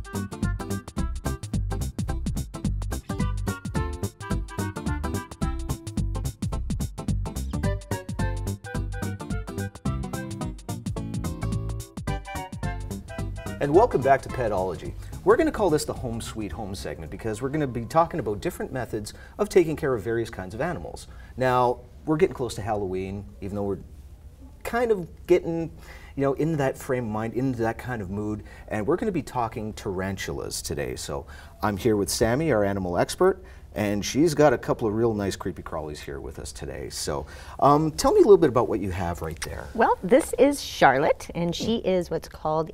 And welcome back to Petology. We're going to call this the Home Sweet Home segment because we're going to be talking about different methods of taking care of various kinds of animals. Now, we're getting close to Halloween, even though we're kind of getting, into that frame of mind, into that kind of mood, and we're going to be talking tarantulas today. So I'm here with Sammy, our animal expert, and she's got a couple of real nice creepy crawlies here with us today. So tell me a little bit about what you have right there. Well, this is Charlotte, and she is what's called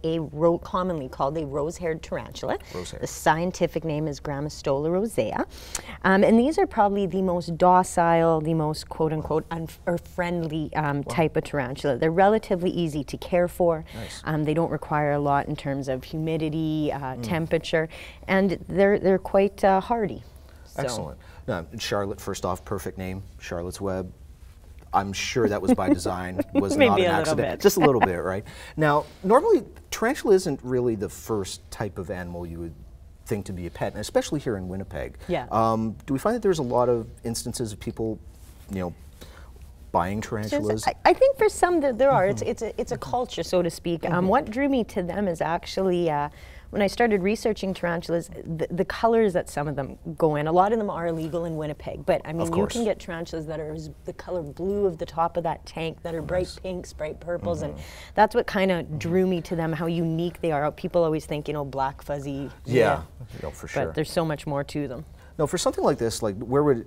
commonly called a rose-haired tarantula. The scientific name is Grammostola rosea. And these are probably the most docile, the most quote-unquote friendly type of tarantula. They're relatively easy to care for. Nice. They don't require a lot in terms of humidity, temperature, and they're quite hardy. Excellent. Now, Charlotte, first off, perfect name, Charlotte's Web. I'm sure that was by design, was not an accident. Just a little bit, right? Now, normally, tarantula isn't really the first type of animal you would think to be a pet, and especially here in Winnipeg. Yeah. Do we find that there's a lot of instances of people, buying tarantulas? I think for some there are. It's a culture, so to speak. What drew me to them is actually when I started researching tarantulas, the colors that some of them go in. A lot of them are illegal in Winnipeg, but I mean, you can get tarantulas that are the color blue of the top of that tank, that are bright pinks, bright purples, and that's what kind of drew me to them, how unique they are. People always think, black fuzzy. Yeah, for sure. But there's so much more to them. No, for something like this, like where would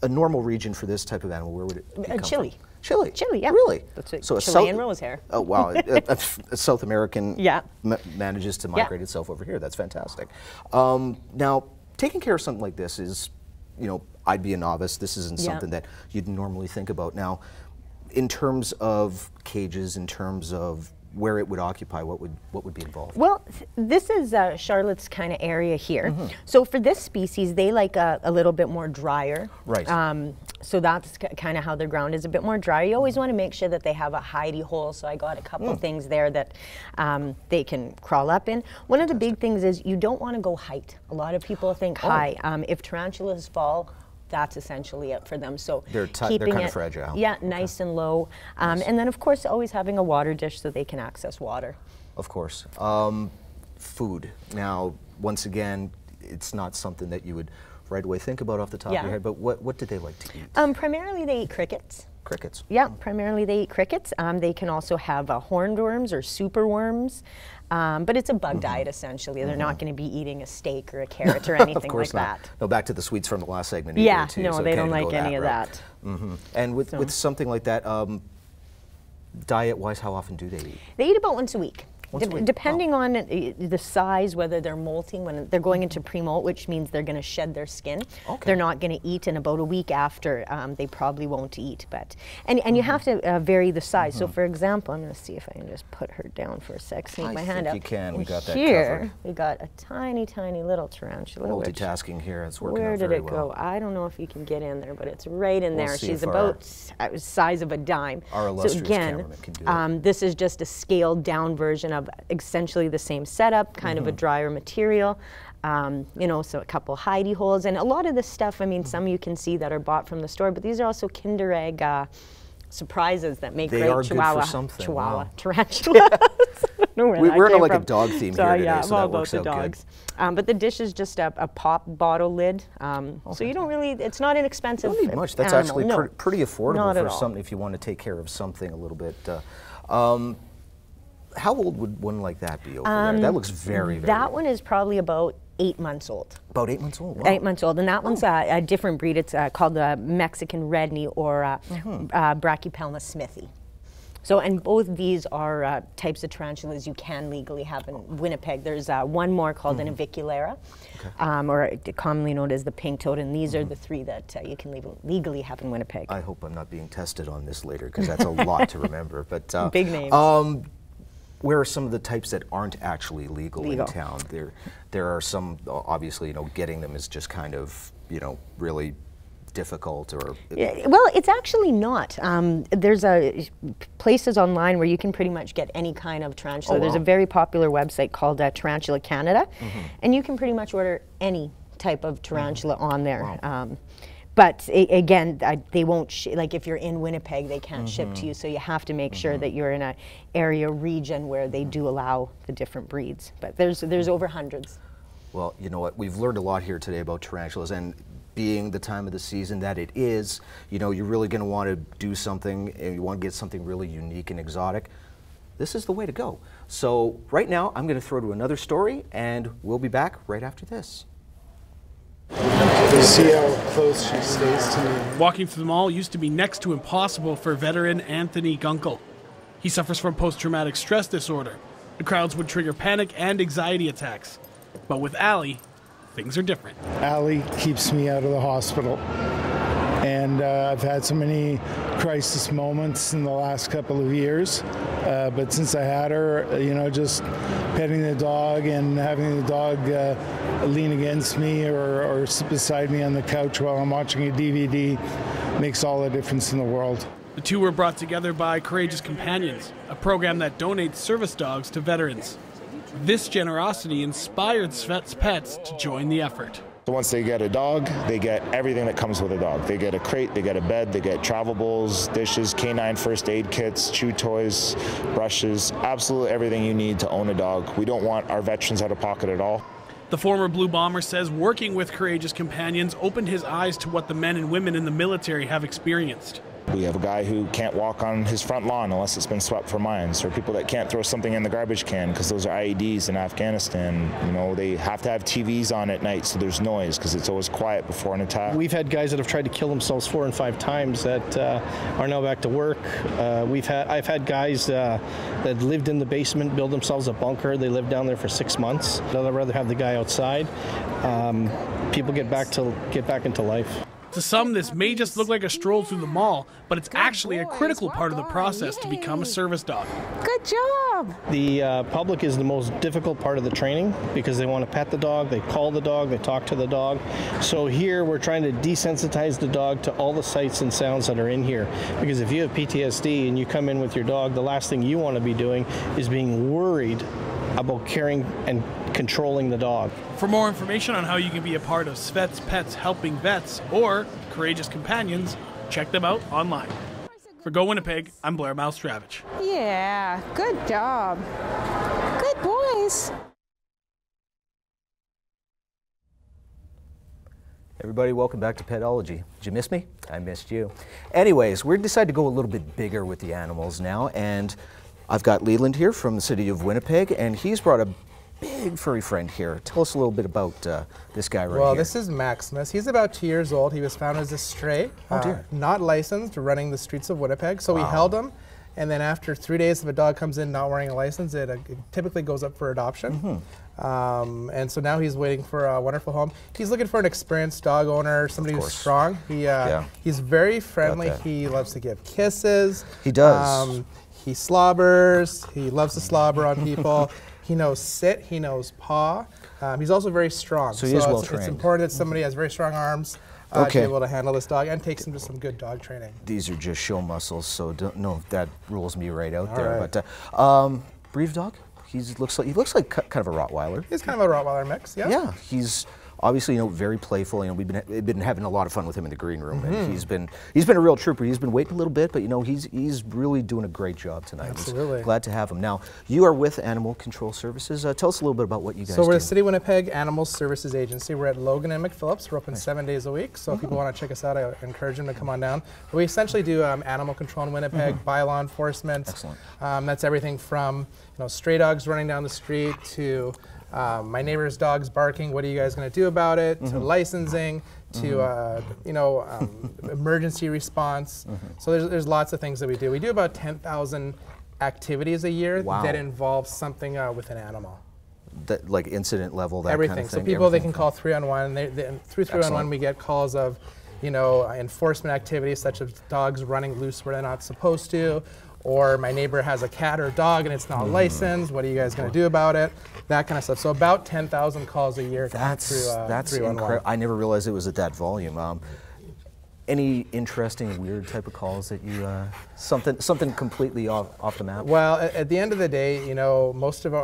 a normal region for this type of animal, where would it come Chile. From? Chile? Chile, yeah. Really? That's it. So Chilean rosehair. Oh, wow. a South American manages to migrate itself over here. That's fantastic. Now, taking care of something like this is, I'd be a novice. This isn't something that you'd normally think about. Now, in terms of cages, in terms of where it would occupy, what would be involved? Well, this is Charlotte's kind of area here. So for this species, they like a little bit more drier. Right. So that's kind of how their ground is, a bit more dry. You always want to make sure that they have a hidey hole, so I got a couple things there that they can crawl up in. One of the big things is you don't want to go height. A lot of people think high. If tarantulas fall, that's essentially it for them. So they're kind of fragile. Yeah, nice and low. And then, of course, always having a water dish so they can access water. Of course. Food. Now, once again, it's not something that you would right away think about off the top of your head, but what do they like to eat? Primarily, they eat crickets. Crickets? Yeah, primarily they eat crickets. They can also have horned worms or super worms. But it's a bug diet, essentially. They're not going to be eating a steak or a carrot or anything like that. No, back to the sweets from the last segment. Yeah, too, no, so they don't like any of that. And with something like that, diet-wise, how often do they eat? They eat about once a week. Depending on the size, whether they're molting, when they're going into pre-molt, which means they're going to shed their skin. They're not going to eat, and about a week after, they probably won't eat. But and you have to vary the size. So, for example, I'm going to see if I can just put her down for a sec. Sneak my hand up. You can. We got that here, covered. We got a tiny, tiny little tarantula. Multitasking here. It's working out very well. Where did it go? I don't know if you can get in there, but it's right in there. She's about the size of a dime. Our illustrious cameraman can do it. This is just a scaled down version of essentially the same setup, kind of a drier material, so a couple hidey holes, and a lot of this stuff, I mean, some you can see that are bought from the store, but these are also Kinder Egg surprises that make great Chihuahua tarantulas. We're in like a dog theme here today, so that works out good. But the dish is just a pop bottle lid, so you don't really, it's not inexpensive. You don't need much. That's actually pretty affordable for something if you want to take care of something a little bit. How old would one like that be over there? That looks very, very That one is probably about 8 months old. About 8 months old? Wow. 8 months old, and that one's a different breed. It's called the Mexican Red Knee or Brachypelma smithii. So, and both these are types of tarantulas you can legally have in Winnipeg. There's one more called an aviculera, or commonly known as the pink toad, and these are the three that you can legally have in Winnipeg. I hope I'm not being tested on this later, because that's a lot to remember. But big names. Where are some of the types that aren't actually legal in town? There are some, obviously, getting them is just kind of, really difficult or? Well, it's actually not. There's places online where you can pretty much get any kind of tarantula. There's a very popular website called Tarantula Canada, and you can pretty much order any type of tarantula on there. Wow. But again, they won't, like if you're in Winnipeg, they can't ship to you, so you have to make sure that you're in an area, region where they do allow the different breeds. But there's over hundreds. Well, you know what, we've learned a lot here today about tarantulas, and being the time of the season that it is, you know, you're really going to want to do something, and you want to get something really unique and exotic. This is the way to go. So right now, I'm going to throw to another story, and we'll be back right after this. You see how close she stays to me. Walking through the mall used to be next to impossible for veteran Anthony Gunkel. He suffers from post-traumatic stress disorder. The crowds would trigger panic and anxiety attacks. But with Allie, things are different. Allie keeps me out of the hospital. And I've had so many crisis moments in the last couple of years. But since I had her, you know, just petting the dog and having the dog lean against me or sit beside me on the couch while I'm watching a DVD makes all the difference in the world. The two were brought together by Courageous Companions, a program that donates service dogs to veterans. This generosity inspired Svet's Pets to join the effort. So once they get a dog, they get everything that comes with a dog. They get a crate, they get a bed, they get travel bowls, dishes, canine first aid kits, chew toys, brushes, absolutely everything you need to own a dog. We don't want our veterans out of pocket at all. The former Blue Bomber says working with Courageous Companions opened his eyes to what the men and women in the military have experienced. We have a guy who can't walk on his front lawn unless it's been swept for mines, or people that can't throw something in the garbage can because those are IEDs in Afghanistan. You know, they have to have TVs on at night so there's noise because it's always quiet before an attack. We've had guys that have tried to kill themselves 4 and 5 times that are now back to work. I've had guys that lived in the basement build themselves a bunker. They lived down there for 6 months. I'd rather have the guy outside. People get back into life. To some, this may just look like a stroll through the mall, but it's actually a critical part of the process to become a service dog. Good job! The public is the most difficult part of the training because they want to pet the dog, they call the dog, they talk to the dog. So here we're trying to desensitize the dog to all the sights and sounds that are in here. Because if you have PTSD and you come in with your dog, the last thing you want to be doing is being worried about caring and controlling the dog. For more information on how you can be a part of Svet's Pets Helping Vets or Courageous Companions, check them out online. For Go Winnipeg, I'm Blair Malstravich. Yeah, good job. Good boys. Everybody, welcome back to Petology. Did you miss me? I missed you. Anyways, we decided to go a little bit bigger with the animals now, and I've got Leland here from the city of Winnipeg, and he's brought a big furry friend here. Tell us a little bit about this guy right here. Well, this is Maximus. He's about 2 years old. He was found as a stray, not licensed, running the streets of Winnipeg. So we held him, and then after 3 days, if a dog comes in not wearing a license, it typically goes up for adoption. And so now he's waiting for a wonderful home. He's looking for an experienced dog owner, somebody who's strong. He's very friendly. He loves to give kisses. He does. He slobbers. He loves to slobber on people. He knows sit. He knows paw. He's also very strong. So he is well trained. It's important that somebody has very strong arms to be able to handle this dog and takes him to some good dog training. These are just show muscles, so don't know if that rules me right out there. Right. But breed of dog? He looks like kind of a Rottweiler. He's kind of a Rottweiler mix. Yeah. Yeah. He's obviously, very playful. We've been having a lot of fun with him in the green room, and he's been a real trooper. He's been waiting a little bit, but he's really doing a great job tonight. Absolutely. Glad to have him. Now, you are with Animal Control Services. Tell us a little bit about what you guys do. So we're the City of Winnipeg Animal Services Agency. We're at Logan and McPhillips. We're open 7 days a week. So if people want to check us out, I encourage them to come on down. But we essentially do animal control in Winnipeg, bylaw enforcement. Excellent. That's everything from stray dogs running down the street to my neighbor's dog's barking, what are you guys going to do about it? To licensing, to emergency response. So there's lots of things that we do. We do about 10,000 activities a year that involve something with an animal. That, like incident level, that everything. Kind of thing? So people, they can call 311. Through 311 we get calls of enforcement activities such as dogs running loose where they're not supposed to, or my neighbor has a cat or a dog and it's not licensed, what are you guys going to do about it? That kind of stuff. So about 10,000 calls a year. That's incredible. I never realized it was at that volume. Any interesting, weird type of calls that you, something completely off the map? Well, at the end of the day, you know,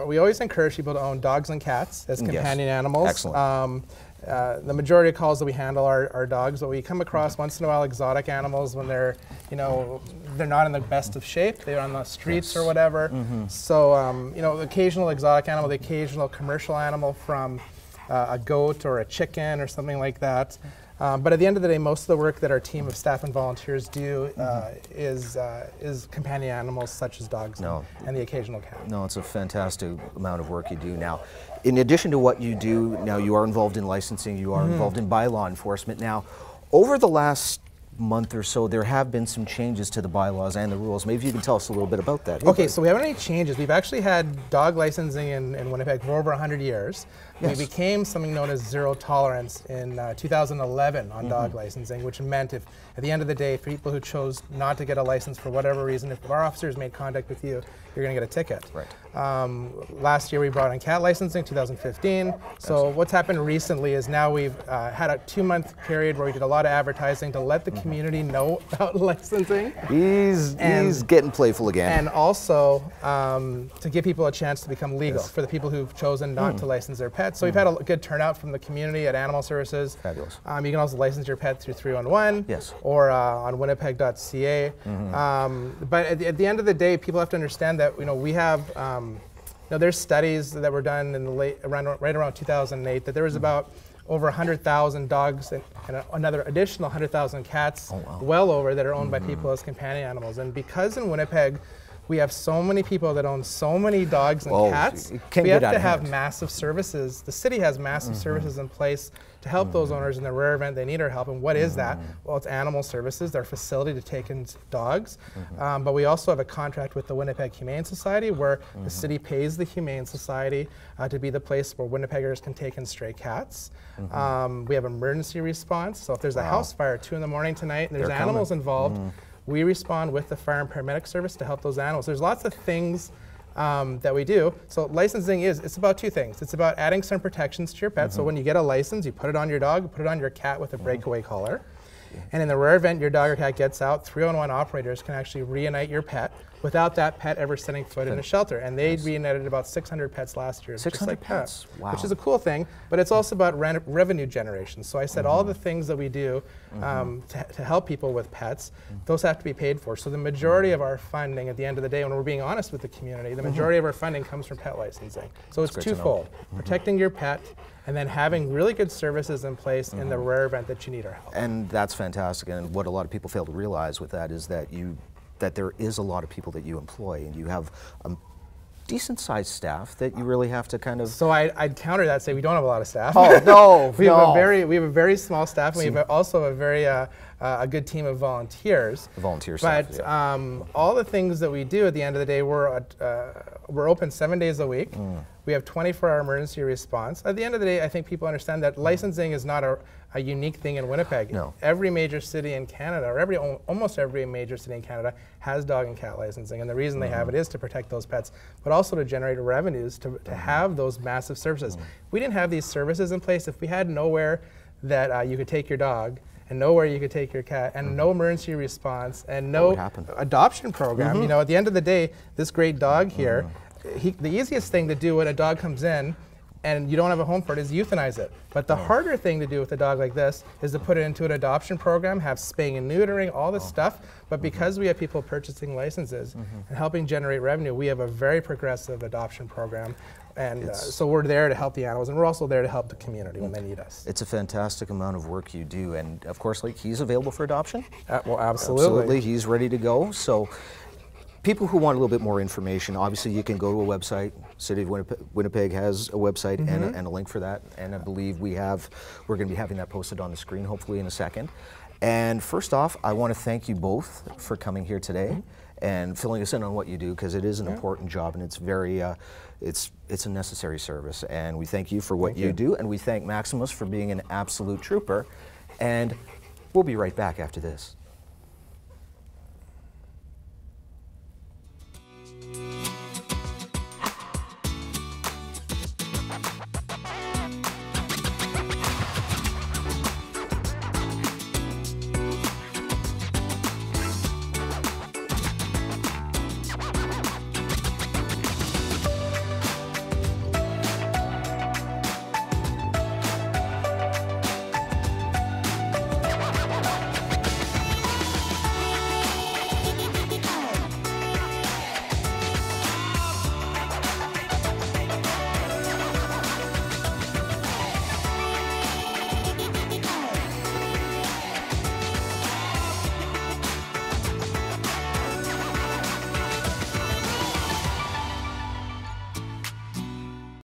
we always encourage people to own dogs and cats as companion animals. Excellent. The majority of calls that we handle are dogs, but we come across once in a while exotic animals when they're, you know, they're not in the best of shape. They're on the streets or whatever. So, you know, the occasional exotic animal, the occasional commercial animal from a goat or a chicken or something like that. But at the end of the day, most of the work that our team of staff and volunteers do is companion animals such as dogs and the occasional cat. No, it's a fantastic amount of work you do now. In addition to what you do, now you are involved in licensing, you are involved in bylaw enforcement. Now, over the last month or so, there have been some changes to the bylaws and the rules. Maybe you can tell us a little bit about that. Okay, so we haven't had any changes. We've actually had dog licensing in Winnipeg for over 100 years. We became something known as zero tolerance in 2011 on dog licensing, which meant if, at the end of the day, for people who chose not to get a license for whatever reason, if our officers made contact with you, you're going to get a ticket. Right. Last year we brought in cat licensing, 2015. So what's happened recently is now we've had a 2-month period where we did a lot of advertising to let the community know about licensing. He's getting playful again. And also to give people a chance to become legal for the people who've chosen not to license their pets. So we've had a good turnout from the community at Animal Services. Fabulous. You can also license your pet through 311 or on winnipeg.ca. But at the end of the day, people have to understand that, you know, we have, you know, there's studies that were done in the right around 2008 that there was about over 100,000 dogs and another additional 100,000 cats, well over, that are owned by people as companion animals. And because in Winnipeg, we have so many people that own so many dogs and cats, we have to have massive services. The city has massive services in place to help those owners in the rare event they need our help. And what is that? Well, it's animal services, their facility to take in dogs. But we also have a contract with the Winnipeg Humane Society where the city pays the Humane Society to be the place where Winnipeggers can take in stray cats. We have emergency response. So if there's a house fire at 2 in the morning tonight and there's animals involved, we respond with the fire and paramedic service to help those animals. There's lots of things that we do. So licensing it's about 2 things. It's about adding some protections to your pet. So when you get a license, you put it on your dog, you put it on your cat with a breakaway collar. And in the rare event your dog or cat gets out, 311 operators can actually reunite your pet without that pet ever setting foot in a shelter. And they reunited about 600 pets last year. 600 pets? Wow. Which is a cool thing, but it's also about revenue generation. So I said all the things that we do to help people with pets, those have to be paid for. So the majority of our funding, at the end of the day, when we're being honest with the community, the majority of our funding comes from pet licensing. So it's twofold, protecting your pet and then having really good services in place in the rare event that you need our help. And that's fantastic. And what a lot of people fail to realize with that is that there is a lot of people that you employ, and you have a decent-sized staff that you really have to kind of. So I'd counter that, say we don't have a lot of staff. Oh no, we have a very small staff, and we have also a very a good team of volunteers. Volunteer staff. But all the things that we do at the end of the day, we're open 7 days a week. We have 24-hour emergency response. At the end of the day, I think people understand that licensing is not a unique thing in Winnipeg. No. Every major city in Canada, or almost every major city in Canada, has dog and cat licensing, and the reason they have it is to protect those pets, but also to generate revenues to have those massive services. If we didn't have these services in place, if we had nowhere that you could take your dog, and nowhere you could take your cat, and no emergency response, and no adoption program, you know, at the end of the day, this great dog here, the easiest thing to do when a dog comes in and you don't have a home for it is euthanize it. But the harder thing to do with a dog like this is to put it into an adoption program, have spaying and neutering, all this stuff. But because we have people purchasing licenses and helping generate revenue, we have a very progressive adoption program. And so we're there to help the animals, and we're also there to help the community when they need us. It's a fantastic amount of work you do, and of course, like, he's available for adoption? Well, absolutely. Absolutely, he's ready to go. So people who want a little bit more information, obviously you can go to a website. City of Winnipeg has a website and a link for that, and I believe we're going to be having that posted on the screen hopefully in a second. And first off, I want to thank you both for coming here today and filling us in on what you do, because it is an important job, and it's very it's a necessary service, and we thank you for what you do, and we thank Maximus for being an absolute trooper, and we'll be right back after this.